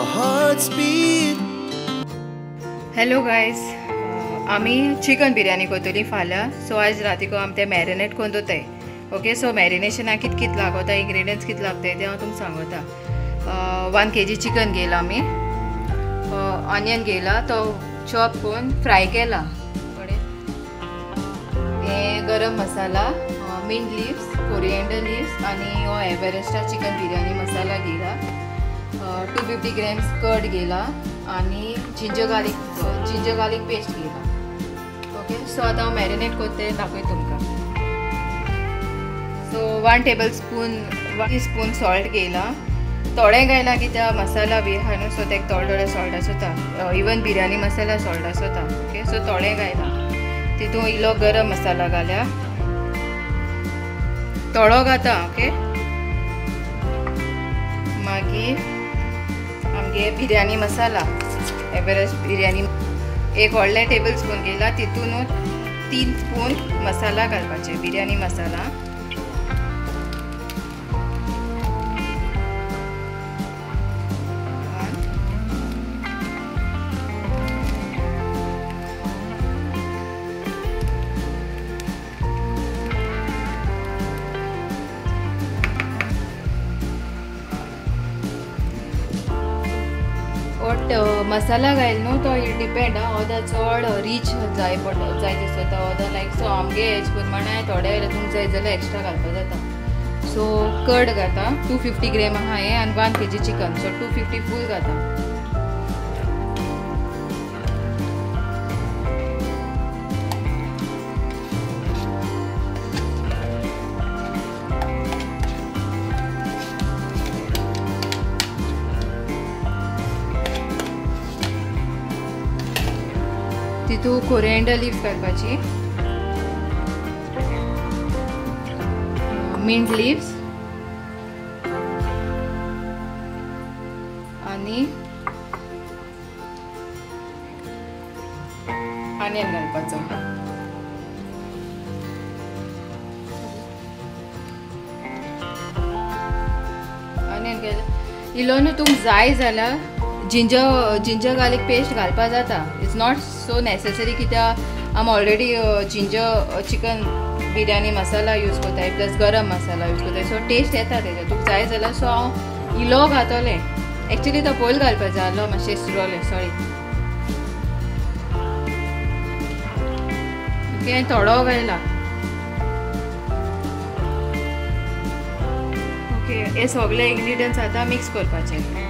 our hearts beat. Hello guys, आम्ही chicken biryani करतली फाल्यां. सो आज रातीको आमी ते मॅरिनेट करून दवरताय. ओके, सो मॅरिनेशनाक कित कित लागता, इंग्रेडियंट्स कित लागताय ते हांव तुमकां सांगता. 1 kg चिकन घेयला आमी. ऑनियन घेयला, तो चॉप करून फ्राय केला. हे गरम मसाला, मिंट लिव्स, कोरिएंडर लिव्स आणि हो एव्हरेस्टा चिकन बिर्याणी मसाला घेयला. 250 grams कर्ड घेयला आणि जिंजर गार्लिक पेस्ट घेयला. ओके, सो आतां हांव मॅरिनेट करते दाखय तुमकां. सो 1 टीस्पून सॉल्ट घेयला. थोडे घायला कित्याक मसाला बी आहा न्हू, सो तेका थोडे सॉल्ट आसता. इवन बिर्याणी मसाला सॉल्ट आसता. ओके, सो थोडे घायला. तितून इल्लो गरम मसाला घाल्या, थोडो घाता. ओके, मागीर आमगे बिर्याणी मसाला, एव्हरेस्ट बिर्याणी 1 व्हडले टेबल स्पून घेयला. तितूनूच 3 स्पून मसाला घालपाचे, बिर्याणी मसाला. मसाला घायल न्हू, तो डिपेंड हा. ओदा चड रीच जाय दिसता, ओदा लायक सो आमगे हेज प्रमाणे थोडे तुमकां जाय जाल्यार एक्स्ट्रा घालपाक जाता. सो कर्ड घाता, 250 ग्रॅम आहा हें, आनी 1 kg चिकन, सो 250 फूल घाता. तितू कोरिएंडर लिव्स घालपाची, मिंट लिव्स आणि ऑनियन घालपाचो. ऑनियन घाल इलो न्हू, तुमकां जाय जाल्यार जिंजर गार्लिक पेस्ट घालपा जाता. इट्स नॉट सो नेसेसरी कित्याक आमी ऑलरेडी जिंजर चिकन बिर्याणी मसाला यूज करताय प्लस गरम मसाला यूज करताय, सो टेस्ट येता तेजो. तुका जाय जाल्यार सो हांव इलो घातलें. एक्चुली तो पयलो घालपाक जाय आसलो, मातशें इसरोलें, सॉरी. ओके, थोडो घायला. ओके, हे सगळे इंग्रेडियंट्स आतां मिक्स करपाचे.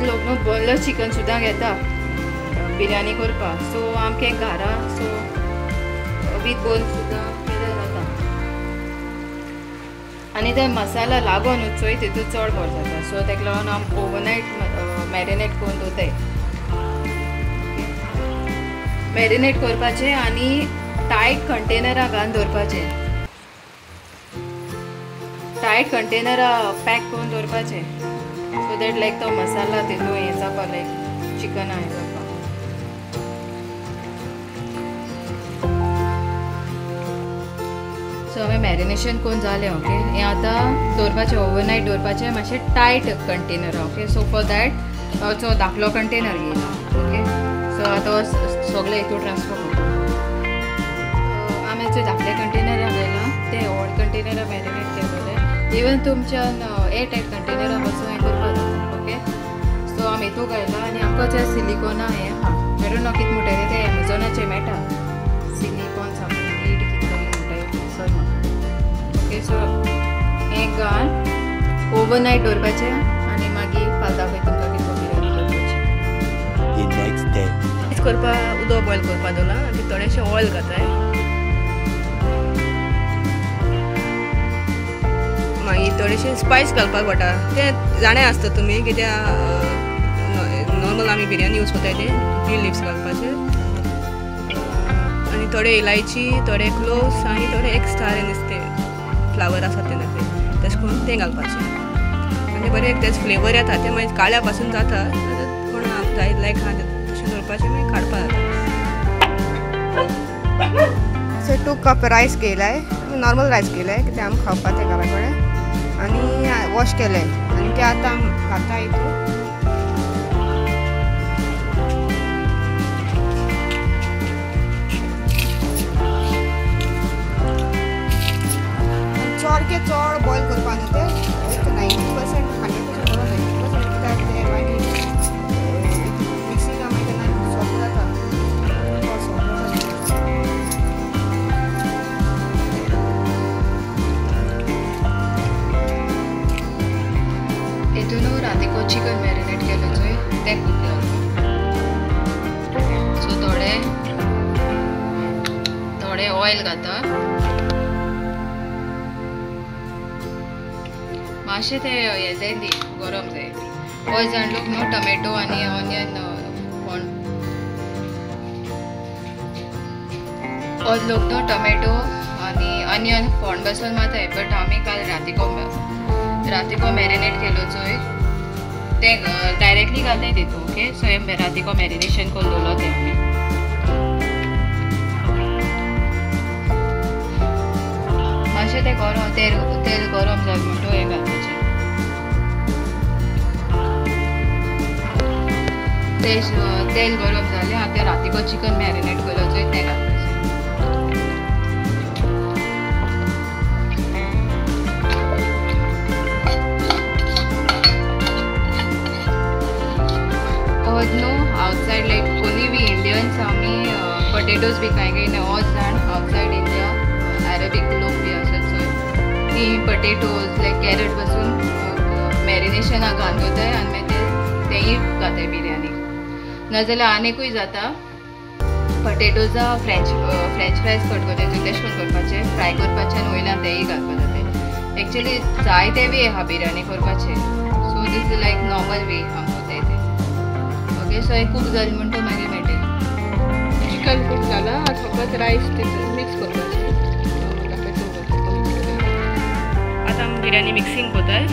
लोक न्हू बल्लो चिकन सुद्दां घेता बिर्याणी करपाक, सो आमकां घरा सो वीथ बोन सुद्दां केल्यार जाता. आनी ते मसाला लागूनूच तितून चड बरो जाता, सो तेका लागून आमी ओवरनायट मॅरिनेट करून दवरताय. मॅरिनेट करपाचें आनी टायट कंटेनरां घालून दवरपाचें. टायट कंटेनरां पॅक करून दवरपाचें, सो दॅट लायक तो मसाला तितून हें जावपा लायक चिकन हें जावपा. सो हांवें मॅरिनेशन करून जालें. ओके, हें आतां दवरपाचें, ओवरनायट दवरपाचें मातशें टायट कंटेनरां. ओके, सो फॉर दॅट हांव धाकलो कंटेनर घेयला. ओके, सो आतां सगळें हितून ट्रान्सफर करता. आमी जे धाकले कंटेनरां घायला ते व्हड कंटेनरां मॅरिनेट केलेले. इवन तुमच्यान एअरटायट कंटेनरां पासून हें करपाक जाता. ओके, सो आमी हितून घायला आनी आमकां जे सिलिकॉना हें आहा, आय डोंट नो कितें म्हणटाय ते एमेझॉनाचेर मेळटा. सिलिकॉन सामकें लीड कितें म्हणटाय सर म्हाका. ओके, सो हें घालून ओवरनायट दवरपाचें आनी मागीर फाल्यां दाखय तुमकां कितें बिर्याणी करपाची. The next day. करपाक उदक बॉयल करपाक दवरला आनी थोडेंशें ऑयल घाताय. मागीर थोडेशें स्पायस घालपाक पडटा. ते जाणें आसता तुमी कित्याक नॉर्मल आमी बिर्याणी यूज करताय ते ग्रीन लिव्स घालपाचे आनी थोडे इलायची, थोडे क्लोव्स आनी थोडे एक्स्ट्रा नुस्तें फ्लावर आसा ते तशें करून तें घालपाचें आनी बरें तेच फ्लेवर येता. ते मागीर काळ्या पासून जाता, कोण जाय लायक आहा तशें दवरपाचें मागीर काडपा जाता. असे 2 कप रायस केलाय, नॉर्मल रायस केलाय की ते आम खावपाक ते घरा कडेन आनी वॉश केले आनी ते आतां घाता हितून. सारकें चड बॉयल करपा न्ही ते 90% 100% करून 90% कित्याक ते मागीर मिक्सिंगा मागीर केन्ना सोंप जाता. हितून रातिको चिकन मॅरिनेट केलो चोय ते खूब घालता. सो थोडे ऑयल घाता. मातशें ते हें जाय दी गरम जाय. हो जाण लोक न्हू टमॅटो आनी ऑनियन हो लोक न्हू टमॅटो आनी ऑनियन फोंड बसून माताय. बट आमी काल रातिको मॅरिनेट केलो चोय ते डायरेक्टली घालताय तितू. ओके, सो हे रातिको मॅरिनेशन करून दवरलो ते आमी. मातशें ते गरम तेल गरम जाल म्हणटो हें घालपाचें. तेल गरम जालें आतां रातिको चिकन मॅरिनेट केलो चोय तें घालपाचें. न्हू outside like only we Indians आमी पोटेटोज बी कांय होच जाण आउटसायड इंडिया अरेबिक लोक बी आसात चोय ती पोटेटोज लायक कॅरट बसून मॅरिनेशनाक घालून दवरताय आनी मागीर तेंय घाताय बिरयानी. नाजाल्यार आनीकूय जाता पोटेटोजा फ्रेंच फ्रायज कट करपाचे तेश करून करपाचे फ्राय करपाचे आनी वयल्यान तेंय घालपा जाताय. एक्चुली जायते वे आहा बिरयानी करपाचे. सो this is like normal way आमकां ते. ओके, सो हे खूब जालें म्हणटो मागीर मेळटे. चिकन खूब जाला फकत रायस मिक्स करपाचें. आतां आमी बिरयानी मिक्सिंग कोताय.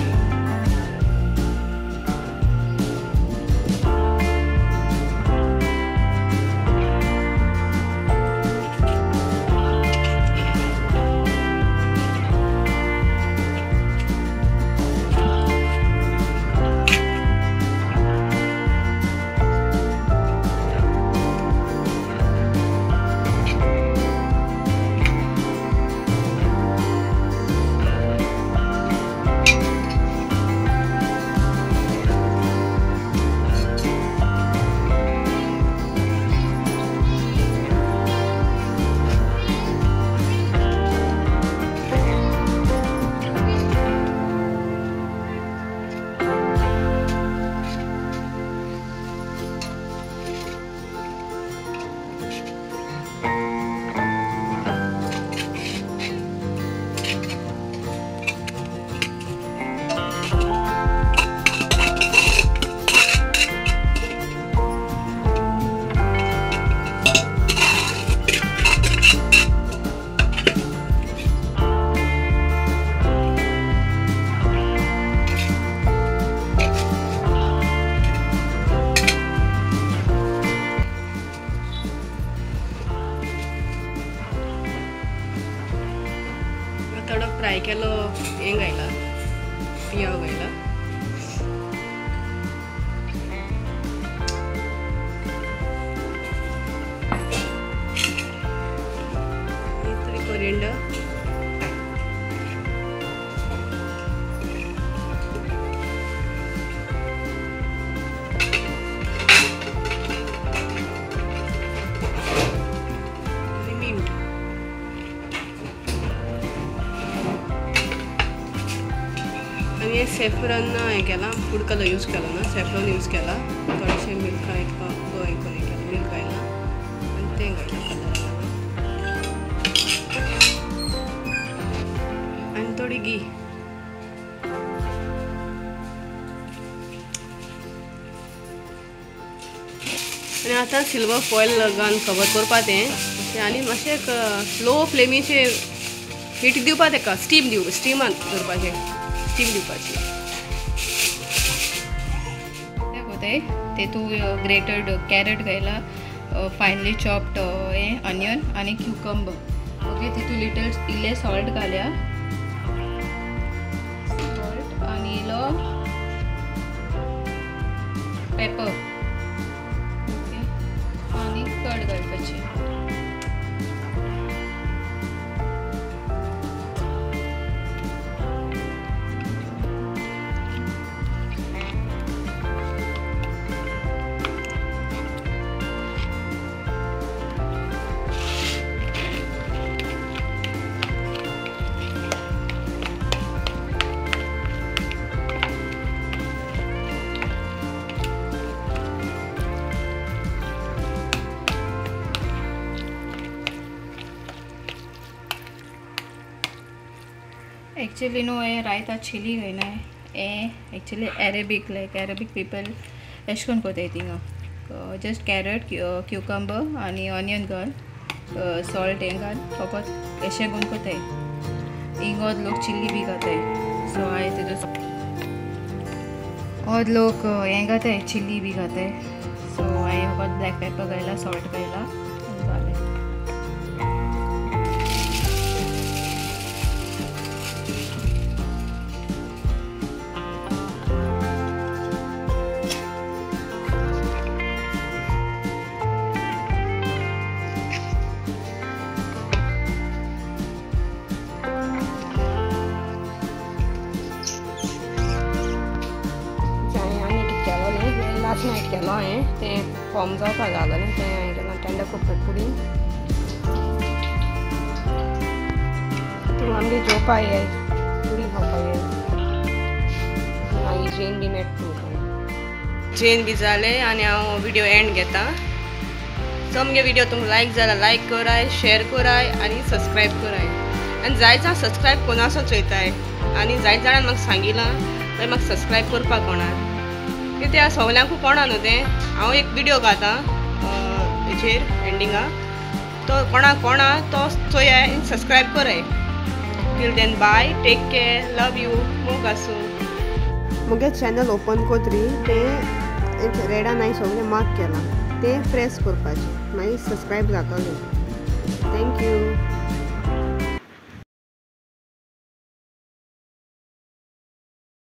फ्राय केलो हें घायला पियाव घायला. कोरिएंडर आनी सेफ्रॉन हें केलां फूड कलर यूज केलो ना सेफ्रॉन यूज केला. थोडेशें मिल्क हें केलां मिल्क घायलां आनी तें घायलां कलर आनी थोडी घी. आनी आतां सिल्वर फॉयल घालून कवर करपा तें आनी मातशें स्लो फ्लेमीचेर हीट दिवपा तेका स्टीमान दवरपाचें. स्टीम दिवपाची. तेतूं ग्रेटेड कॅरट घायला फायनली चॉप्ड हें ऑनियन आनी क्युकंबर ओके तितून इल्ले सॉल्ट घालया सॉल्ट आनी इल्लो पेपर ओके आनी कट घालपाची एक्चुअली नो हे रायता चिली घेयना हे एक्चुअली अरेबिक पीपल एश कोन कोताय थिंगा जस्ट कॅरट क्युकंबर आनी ऑनियन घाल सॉल्ट हें घाल फकत अशें करून कोताय हिंग लोक चिल्ली बी घाताय सो हांवें तेजो ओद लोक हें घाताय चिल्ली बी घाताय सो हांवें फकत ब्लॅक पेपर घायला सॉल्ट घायला घालें लास्ट नायट केलो हांवें तें फॉर्म जावपाक लागलें तें हांवें केलां टेंडर कोकोनट पुडींग तूं आमगे जेवपा ये पुडी खावपा ये मागीर जेन बी मेट जेन बी जालें आनी हांव विडियो एंड घेता सो आमगे विडियो तुमकां लायक जाला लायक कराय शेअर कराय आनी सबस्क्रायब कराय आनी जायत जाण सबस्क्रायब कोणासो चोयताय आनी जायत जाणांन म्हाका सांगिलां थंय म्हाका सबस्क्रायब करपाक कोणा कित्याक सगल्यांकू कोणा न्हू तें हांव एक विडियो घालतां हेचेर एंडिंगा तो कोणा तो चोयाय आनी सबस्क्रायब कराय टील then bye take care love you मोग आसूं मुगे चॅनल ओपन कोत्री तें रेडान हांवें सगळें मार्क केलां तें प्रेस करपाचें मागीर सबस्क्रायब जातलें थँक्यू